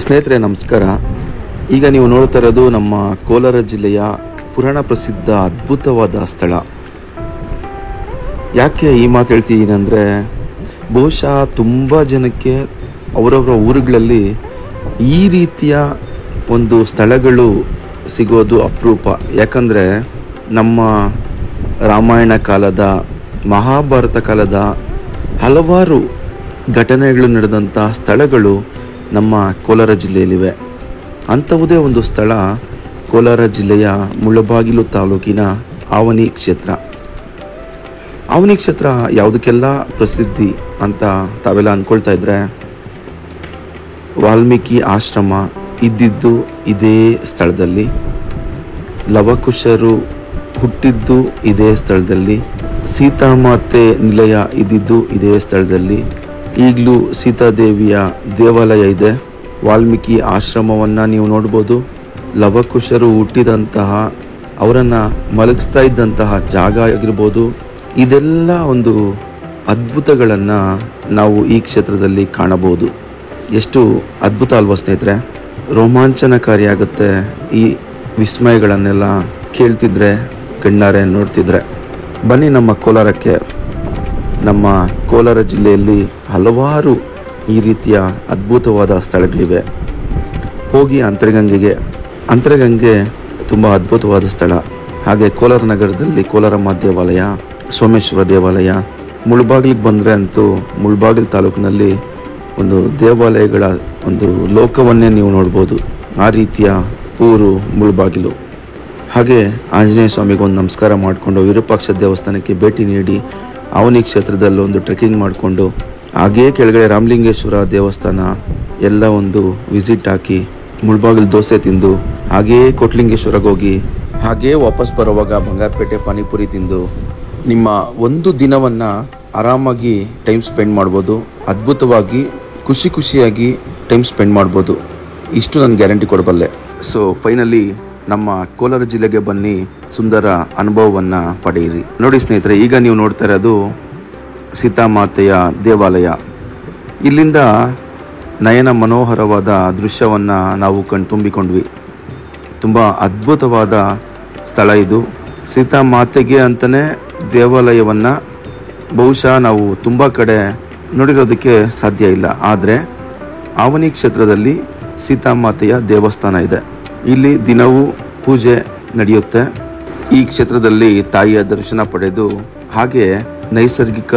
ಸ್ನೇಹಿತರೆ ನಮಸ್ಕಾರ. ಈಗ ನೀವು ನೋಡ್ತಾ ಇರೋದು ನಮ್ಮ ಕೋಲಾರ ಜಿಲ್ಲೆಯ ಪುರಾಣ ಪ್ರಸಿದ್ಧ ಅದ್ಭುತವಾದ ಸ್ಥಳ. ಯಾಕೆ ಈ ಮಾತು ಹೇಳ್ತಿದ್ದೀನಿ ಅಂದರೆ, ಬಹುಶಃ ತುಂಬ ಜನಕ್ಕೆ ಅವರವರ ಊರುಗಳಲ್ಲಿ ಈ ರೀತಿಯ ಒಂದು ಸ್ಥಳಗಳು ಸಿಗೋದು ಅಪರೂಪ. ಯಾಕಂದರೆ ನಮ್ಮ ರಾಮಾಯಣ ಕಾಲದ, ಮಹಾಭಾರತ ಕಾಲದ ಹಲವಾರು ಘಟನೆಗಳು ನಡೆದಂಥ ಸ್ಥಳಗಳು ನಮ್ಮ ಕೋಲಾರ ಜಿಲ್ಲೆಯಲ್ಲಿವೆ. ಅಂಥವುದೇ ಒಂದು ಸ್ಥಳ ಕೋಲಾರ ಜಿಲ್ಲೆಯ ಮುಳಬಾಗಿಲು ತಾಲೂಕಿನ ಆವನಿ ಕ್ಷೇತ್ರ. ಆವನಿ ಕ್ಷೇತ್ರ ಯಾವುದಕ್ಕೆಲ್ಲ ಪ್ರಸಿದ್ಧಿ ಅಂತ ತಾವೆಲ್ಲ ಅಂದ್ಕೊಳ್ತಾ ಇದ್ರೆ, ವಾಲ್ಮೀಕಿ ಆಶ್ರಮ ಇದ್ದಿದ್ದು ಇದೇ ಸ್ಥಳದಲ್ಲಿ, ಲವಕುಶರು ಹುಟ್ಟಿದ್ದು ಇದೇ ಸ್ಥಳದಲ್ಲಿ, ಸೀತಾಮಾತೆ ನಿಲಯ ಇದ್ದಿದ್ದು ಇದೇ ಸ್ಥಳದಲ್ಲಿ, ಈಗಲೂ ಸೀತಾದೇವಿಯ ದೇವಾಲಯ ಇದೆ. ವಾಲ್ಮೀಕಿ ಆಶ್ರಮವನ್ನು ನೀವು ನೋಡ್ಬೋದು. ಲವಕುಶರು ಹುಟ್ಟಿದಂತಹ, ಅವರನ್ನು ಮಲಗಿಸ್ತಾ ಇದ್ದಂತಹ ಜಾಗ ಆಗಿರ್ಬೋದು. ಇದೆಲ್ಲ ಒಂದು ಅದ್ಭುತಗಳನ್ನು ನಾವು ಈ ಕ್ಷೇತ್ರದಲ್ಲಿ ಕಾಣಬಹುದು. ಎಷ್ಟು ಅದ್ಭುತ ಅಲ್ವಾ ಸ್ನೇಹಿತರೆ? ರೋಮಾಂಚನಕಾರಿಯಾಗುತ್ತೆ ಈ ವಿಸ್ಮಯಗಳನ್ನೆಲ್ಲ ಕೇಳ್ತಿದ್ರೆ, ಕಣ್ಣಾರೆ ನೋಡ್ತಿದ್ರೆ. ಬನ್ನಿ ನಮ್ಮ ಕೋಲಾರಕ್ಕೆ. ನಮ್ಮ ಕೋಲಾರ ಜಿಲ್ಲೆಯಲ್ಲಿ ಹಲವಾರು ಈ ರೀತಿಯ ಅದ್ಭುತವಾದ ಸ್ಥಳಗಳಿವೆ. ಹೋಗಿ ಅಂತರಗಂಗೆ ತುಂಬ ಅದ್ಭುತವಾದ ಸ್ಥಳ. ಹಾಗೆ ಕೋಲಾರ ನಗರದಲ್ಲಿ ಕೋಲಾರಮ್ಮ ದೇವಾಲಯ, ಸೋಮೇಶ್ವರ ದೇವಾಲಯ. ಮುಳಬಾಗಿಲಿಗೆ ಬಂದರೆ ಅಂತೂ ಮುಳಬಾಗಿಲು ತಾಲೂಕಿನಲ್ಲಿ ಒಂದು ದೇವಾಲಯಗಳ ಒಂದು ಲೋಕವನ್ನೇ ನೀವು ನೋಡ್ಬೋದು. ಆ ರೀತಿಯ ಊರು ಮುಳಬಾಗಿಲು. ಹಾಗೆ ಆಂಜನೇಯ ಸ್ವಾಮಿಗೆ ಒಂದು ನಮಸ್ಕಾರ ಮಾಡಿಕೊಂಡು ವಿರೂಪಾಕ್ಷ ದೇವಸ್ಥಾನಕ್ಕೆ ಭೇಟಿ ನೀಡಿ ಆವನಿ ಕ್ಷೇತ್ರದಲ್ಲಿ ಒಂದು ಟ್ರೆಕ್ಕಿಂಗ್ ಮಾಡಿಕೊಂಡು, ಹಾಗೆಯೇ ಕೆಳಗಡೆ ರಾಮಲಿಂಗೇಶ್ವರ ದೇವಸ್ಥಾನ ಎಲ್ಲ ಒಂದು ವಿಸಿಟ್ ಹಾಕಿ, ಮುಳಬಾಗಿಲು ದೋಸೆ ತಿಂದು, ಹಾಗೆಯೇ ಕೊಟ್ಲಿಂಗೇಶ್ವರಕ್ಕೆ ಹೋಗಿ, ಹಾಗೆಯೇ ವಾಪಸ್ ಬರುವಾಗ ಬಂಗಾರಪೇಟೆ ಪಾನಿಪುರಿ ತಿಂದು ನಿಮ್ಮ ಒಂದು ದಿನವನ್ನು ಆರಾಮಾಗಿ ಟೈಮ್ ಸ್ಪೆಂಡ್ ಮಾಡ್ಬೋದು. ಅದ್ಭುತವಾಗಿ ಖುಷಿಯಾಗಿ ಟೈಮ್ ಸ್ಪೆಂಡ್ ಮಾಡ್ಬೋದು. ಇಷ್ಟು ನಾನು ಗ್ಯಾರಂಟಿ ಕೊಡಬಲ್ಲೆ. ಸೊ ಫೈನಲಿ ನಮ್ಮ ಕೋಲಾರ ಜಿಲ್ಲೆಗೆ ಬನ್ನಿ, ಸುಂದರ ಅನುಭವವನ್ನು ಪಡೆಯಿರಿ. ನೋಡಿ ಸ್ನೇಹಿತರೆ, ಈಗ ನೀವು ನೋಡ್ತಾ ಇರೋದು ಸೀತಾಮಾತೆಯ ದೇವಾಲಯ. ಇಲ್ಲಿಂದ ನಯನ ಮನೋಹರವಾದ ದೃಶ್ಯವನ್ನು ನಾವು ಕಣ್ತುಂಬಿಕೊಂಡ್ವಿ. ತುಂಬ ಅದ್ಭುತವಾದ ಸ್ಥಳ ಇದು. ಸೀತಾಮಾತೆಗೆ ಅಂತಲೇ ದೇವಾಲಯವನ್ನು ಬಹುಶಃ ನಾವು ತುಂಬ ಕಡೆ ನೋಡಿರೋದಕ್ಕೆ ಸಾಧ್ಯ ಇಲ್ಲ. ಆದರೆ ಆವನಿ ಕ್ಷೇತ್ರದಲ್ಲಿ ಸೀತಾಮಾತೆಯ ದೇವಸ್ಥಾನ ಇದೆ. ಇಲ್ಲಿ ದಿನವೂ ಪೂಜೆ ನಡೆಯುತ್ತೆ. ಈ ಕ್ಷೇತ್ರದಲ್ಲಿ ತಾಯಿಯ ದರ್ಶನ ಪಡೆದು ಹಾಗೆ ನೈಸರ್ಗಿಕ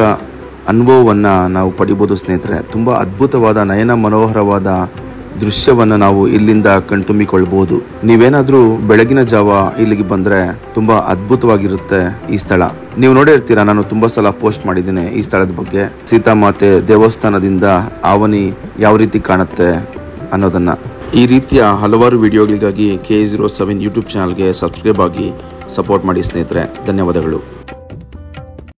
ಅನುಭವವನ್ನು ನಾವು ಪಡಿಬೋದು ಸ್ನೇಹಿತರೆ. ತುಂಬ ಅದ್ಭುತವಾದ ನಯನ ಮನೋಹರವಾದ ದೃಶ್ಯವನ್ನು ನಾವು ಇಲ್ಲಿಂದ ಕಣ್ತುಂಬಿಕೊಳ್ಬೋದು. ನೀವೇನಾದರೂ ಬೆಳಗಿನ ಜಾವ ಇಲ್ಲಿಗೆ ಬಂದರೆ ತುಂಬ ಅದ್ಭುತವಾಗಿರುತ್ತೆ ಈ ಸ್ಥಳ. ನೀವು ನೋಡಿರ್ತೀರಾ, ನಾನು ತುಂಬ ಸಲ ಪೋಸ್ಟ್ ಮಾಡಿದ್ದೀನಿ ಈ ಸ್ಥಳದ ಬಗ್ಗೆ. ಸೀತಾಮಾತೆ ದೇವಸ್ಥಾನದಿಂದ ಆವನಿ ಯಾವ ರೀತಿ ಕಾಣುತ್ತೆ ಅನ್ನೋದನ್ನು. ಈ ರೀತಿಯ ಹಲವಾರು ವಿಡಿಯೋಗಳಿಗಾಗಿ K07 ಯೂಟ್ಯೂಬ್ ಚಾನಲ್ಗೆ ಸಬ್ಸ್ಕ್ರೈಬ್ ಆಗಿ ಸಪೋರ್ಟ್ ಮಾಡಿ ಸ್ನೇಹಿತರೆ. ಧನ್ಯವಾದಗಳು.